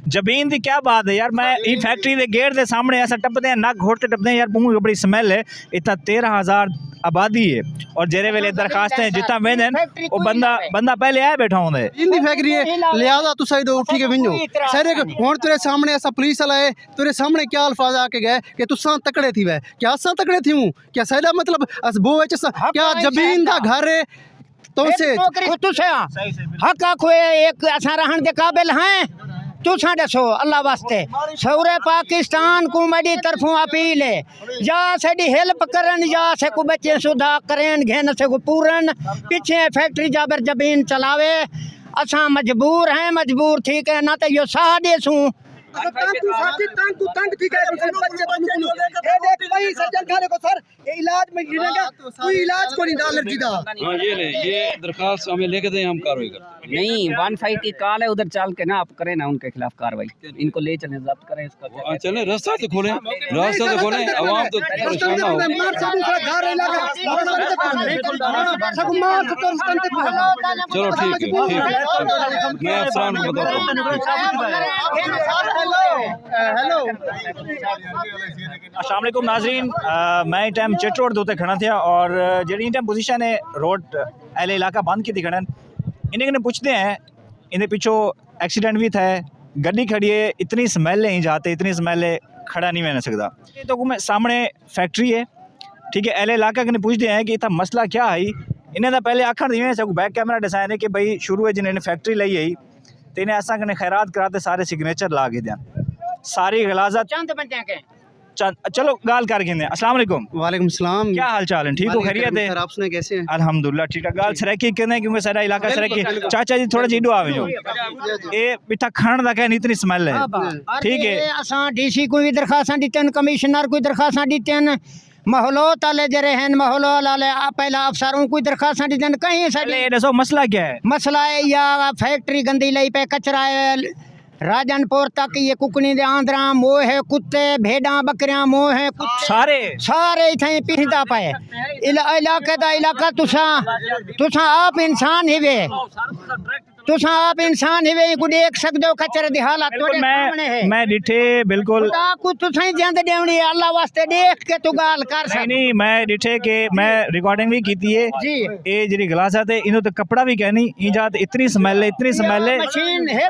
जबीन दी क्या बात है यार। मैं ई फैक्ट्री दे गेट दे सामने ऐसा टपदे हैं, नक घोटते टपदे हैं यार, मुंह बड़ी स्मेल है। इतना 13,000 आबादी है और जेरे वेले दरखास्तें जितना वेंदे वो बंदा पहले आया बैठा होंदे इंदी फैक्ट्री है लिहाजा तू सही दो उठी के विनो सारे हुन तेरे सामने ऐसा पुलिस वाला है तेरे सामने क्या अल्फाज आके गए कि तुसा तकड़े थी वे क्या असा तकड़े थी हूं क्या सैदा मतलब अस बो विच क्या जमीन दा घर है तो से तुसा हक आखो एक असा रहन दे काबिल हैं तुसा दसो अल्लाह वास्ते सौरे पाकिस्तान को मेरी तरफों अपील है या साडी हेल्प करन या से को बच्चे सुधा करें घेन से को पूरन पीछे फैक्ट्री जाबर जमीन चलावे असा मजबूर हैं मजबूर ठीक है ना तो यो साह देसू तंग ठीक है बच्चे ये देख भाई सज्जन खाने को सर ये इलाज में गिरेगा कोई इलाज को नहीं एलर्जी दा हां ये ले ये दरखास्त हमें लेके दे हम कार्रवाई करते नहीं 15 की कॉल है उधर चल के ना आप करें ना उनके खिलाफ कार्रवाई इनको ले चलें जब्त करें इसका चले रास्ता तो खोलें आवाम तो परेशान ना हो चलो ठीक है मैं अफसरान को बताता हेलो अस्सलाम वालेकुम नाज़रीन। मैं टाइम चिट रोड दोते खड़ा थे और जी टाइम पोजीशन है रोड एल इलाका बंद की थी खड़न इन्हें कने पूछते हैं इन्हें पिछो एक्सीडेंट भी था गड्डी खड़ी है इतनी स्मेल है जाते इतनी स्मेल है खड़ा नहीं मैंने सकता तो मैं सामने फैक्ट्री है ठीक है एल इलाका कने पूछते हैं कि इतना मसला क्या है इन्हें तो पहले आखर दिए सब बैक कैमरा डिसाइन है कि भाई शुरू है जिन्हें फैक्ट्री लाई आई तो इन्हें ऐसा कने खैरात कराते सारे सिग्नेचर ला के दें सारी गलाजत चंद बंदे के चलो गाल कर गिंदे। अस्सलाम वालेकुम। वालेकुम सलाम क्या हाल चाल है ठीक हो खैरियत है सर आप सुने कैसे हैं अल्हम्दुलिल्लाह ठीक है गाल सराकी कहने क्योंकि सारा इलाका सराकी चाचा जी थोड़ा जीडो आवे जो ए बिठा खान दा कहनी इतनी स्मेल है ठीक है असा डीसी को भी दरखास्तां दितन कमिश्नर को दरखास्तां दितन माहौलत वाले जरे हैं माहौल वाले पहला अफसरों को दरखास्तां दितन कहीं पहले ये दसो मसला क्या है मसला है या फैक्ट्री गंदी लई पे कचरा है राजनपुर तक ये कुकनी दे आंद्रा मोह है कुत्ते भेड़ा बकरियां मोह है सारे इथे पिछदा पाए इलाके दा इलाका तुसा आप इंसान ही वे तुसा आप इंसान ही वे को देख सकदे हो कचरे दी हालत तोड़े सामने है मैं डिठे बिल्कुल को तुसा जंद देवनी अल्लाह वास्ते देख के तू गाल कर नहीं नहीं मैं डिठे के मैं रिकॉर्डिंग भी कीती है जी ए जरी गिलासा थे इनो तो कपड़ा भी कहनी ई जात इतनी स्मेल है मशीन है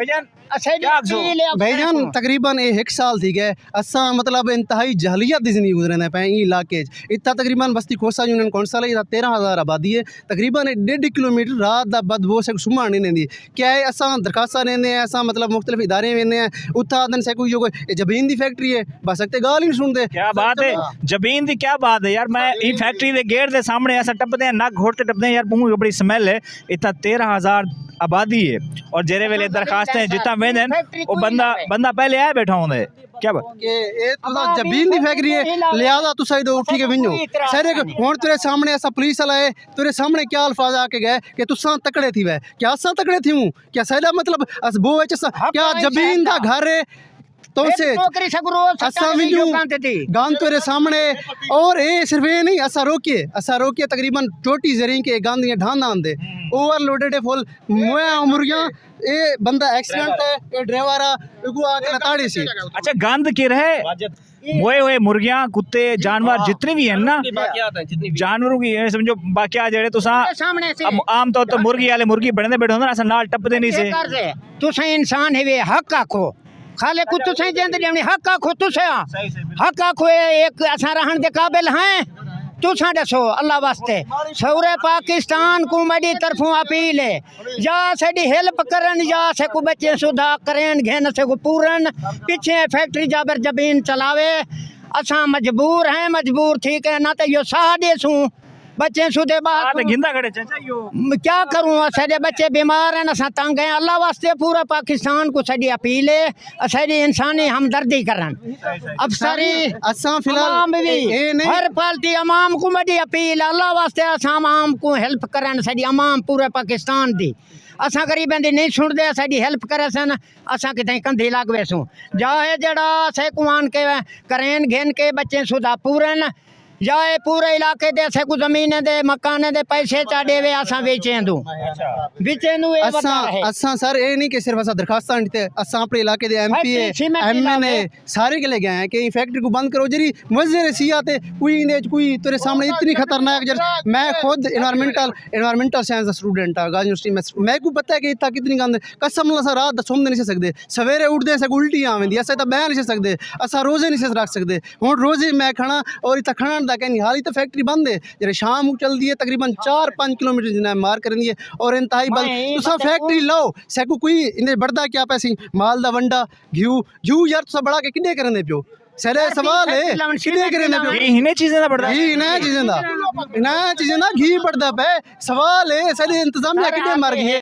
भाईजान तकरीबन एक साल थी गए असा मतलब इंतहाई जहलियत दी जिंदगी गुजरने पे ई इलाके इतना तकरीबन बस्ती खोसा यूनियन कौंसल है 13,000 आबादी है तकरीबन 1.5 किलोमीटर रात दा बदबू से सुमा नहीं देंदी क्या है असा दरखास्तां लेंदे हैं असा मतलब मुख्तलिफ इदारे वेंदे हैं उत्था दिन से कोई जमीन दी फैक्ट्री है बस सकते गाल ही नहीं सुनते क्या बात है जमीन दी क्या बात है यार। मैं ई फैक्ट्री दे गेट दे सामने ऐसा टपदे हैं नक घोटते टपदे हैं यार, मुंह बड़ी स्मेल है। इतना 13,000 आबादी है और जेरे वेले दरखास्तें जितना वेंदे वो बंदा पहले आया बैठा होंदे क्या बात के ए तुसा जमीन दी फैक्ट्री है लिहाजा तू सही दो उठी के विनो सारे हुन तेरे सामने ऐसा पुलिस वाला है तेरे सामने क्या अल्फाज आके गए कि तुसा तकड़े थी वे क्या असा तकड़े थी हूं क्या सैदा मतलब अस बो विच क्या जमीन दा घर है तो से असा विनो गान तेरे सामने और ए सिर्फ ये नहीं असा रोकिए तकरीबन छोटी जरी के गांदियां ढांदा आंदे ओवरलोडेड है फुल मोया मुर्गियां ए बंदा एक्सीडेंट है ए ड्राइवर एगो आके लताड़ी सी अच्छा गंद के रहे मोए हुए मुर्गियां कुत्ते जानवर जितने भी हैं ना जानवरों की समझो बाकी जेड़े तुसा आम तौर तो मुर्गी वाले मुर्गी बनदे बैठे होंदे ना नाल टपदे नहीं से तुसा इंसान है वे हक आखो खाले को तुसा जंद देवनी हक आखो तुसा हक आखो एक असा रहन दे काबिल हैं तुसा दसो अल्लाह वास्ते सौरे पाकिस्तान को मेरी तरफों अपील है या साडी हेल्प करन या से को बच्चे सुधा करें घेन से को पूरन पीछे फैक्ट्री जाबर जमीन चलावे असा मजबूर हैं मजबूर ठीक है ना तो यो साह देसू बच्चे सुधे बात गिंदा खड़े चाचा यो क्या करूँ सारे बच्चे बीमार हैं असा तंग हैं अल्लाह वास्ते पूरा पाकिस्तान को साडी अपील है साडी इंसानी हमदर्दी करन अफसरी असा फिलहाल हर पार्टी अवाम को मेरी अपील अल्लाह वास्ते असा अवाम को हेल्प करन साडी अवाम पूरे पाकिस्तान दी असा गरीबों की नहीं सुनते साडी हेल्प करे सन असा कितें कंधी लग वैसूँ जाए जड़ा से कुआन के करें घेन के बच्चे सुधा पूरन या ये पूरे इलाके दे असे को जमीने दे मकाने दे पैसे चा देवे असा बेचे दूं बेचे नु ये बता है असा सर ये नहीं कि सिर्फ असा दरखास्तां दिते असा अपने इलाके दे एमपी सीमेंट एमएनए सारे के ले गए हैं कि फैक्ट्री को बंद करो जरी मुजर सियात कोई इंदे कोई तेरे सामने इतनी खतरनाक जर मैं खुद एनवायरमेंटल साइंस दा स्टूडेंट हां गाजी यूनिवर्सिटी में मैं को पता है कि इतना कितनी गंद कसम ला सा रात दा सोम नहीं सकदे सवेरे उठदे से उल्टी आवेंदी असा तो बयान नहीं सकदे असा रोजे नहीं रख सकदे हुन रोजे मैं खाना और इतना खाना दा कहनी हाल तो फैक्ट्री बंद है जरे शाम को चलती है तकरीबन 4-5 किलोमीटर जिन्ना मार करनी है और इंतहाई बंद तुसा फैक्ट्री लो सैको कोई इन्हें बढ़दा क्या पैसी माल दा वंडा घ्यू यार तुसा बड़ा के किन्ने करने पियो सरे सवाल है किन्ने करने पियो ये इन्हें चीजें दा बढ़दा घी इन्हें चीजें दा घी बढ़दा पे सवाल है सरे इंतजामिया किन्ने मर गई है